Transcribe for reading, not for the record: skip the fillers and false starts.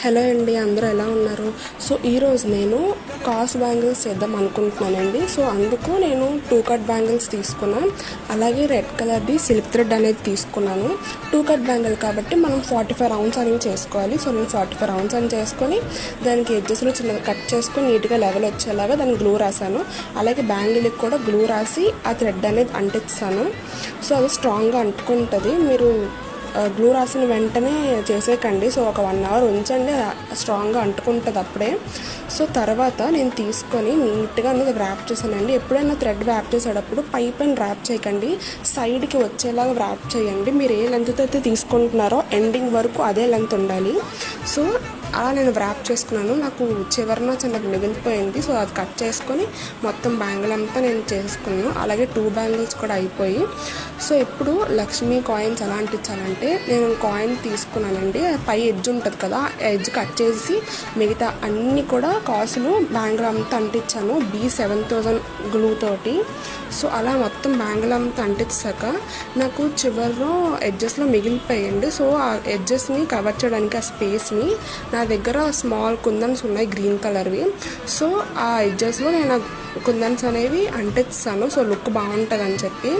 Hello అండి, అందరూ ఎలా ఉన్నారు? సో ఈరోజు నేను కాస్ బ్యాంగిల్స్ చేద్దాం అనుకుంటున్నానండి. సో అందుకు నేను 2 కట్ బ్యాంగిల్స్ తీసుకున్నాను. అలాగే రెడ్ కలర్ది సిల్క్ థ్రెడ్ అనేది తీసుకున్నాను. 2 కట్ బ్యాంగిల్ కాబట్టి మనం 45 రౌండ్స్ అనేవి చేసుకోవాలి. సో నేను 45 రౌండ్స్ అని చేసుకొని దానికి ఎడ్జెస్లో చిన్నగా కట్ చేసుకొని నీట్గా లెవెల్ వచ్చేలాగా దానికి గ్లూ రాశాను. అలాగే బ్యాంగిల్కి కూడా గ్లూ రాసి ఆ థ్రెడ్ అనేది అంటిస్తాను. సో అది స్ట్రాంగ్గా అంటుకుంటుంది. మీరు గ్లూ రాసిన వెంటనే చేసేయకండి. సో ఒక 1 అవర్ ఉంచండి, స్ట్రాంగ్గా అంటుకుంటుంది అప్పుడే. సో తర్వాత నేను తీసుకొని నీట్గా అనేది ర్యాప్ చేశానండి. ఎప్పుడైనా థ్రెడ్ ర్యాప్ చేసేటప్పుడు పైన ర్యాప్ చేయకండి, సైడ్కి వచ్చేలాగా ర్యాప్ చేయండి. మీరు ఏ లెంత్తో అయితే తీసుకుంటున్నారో ఎండింగ్ వరకు అదే లెంత్ ఉండాలి. సో అలా నేను ర్యాప్ చేసుకున్నాను. నాకు చివరిన చిన్నది మిగిలిపోయింది. సో అది కట్ చేసుకొని మొత్తం బ్యాంగిల్ అంతా నేను చేసుకున్నాను. అలాగే 2 బ్యాంగిల్స్ కూడా అయిపోయి. సో ఇప్పుడు లక్ష్మీ కాయిన్స్ ఎలా అంటించాలంటే, నేను కాయిన్ తీసుకున్నానండి. పై ఎడ్జ్ ఉంటుంది కదా, ఎడ్జ్ కట్ చేసి మిగతా అన్నీ కూడా కాసులు బ్యాంగిల్ అంతా అంటించాను B7000 గ్లూ తోటి. సో అలా మొత్తం బ్యాంగిల్ అంతా అంటించాక నాకు చివరిలో ఎడ్జెస్లో మిగిలిపోయండి. సో ఆ ఎడ్జెస్ని కవర్ చేయడానికి ఆ స్పేస్ని నా దగ్గర స్మాల్ కుందన్స్ ఉన్నాయి, గ్రీన్ కలర్వి. సో ఆ ఎడ్జెస్లో నేను కుందన్స్ అనేవి అంటిస్తాను. సో లుక్ బాగుంటుంది అని చెప్పి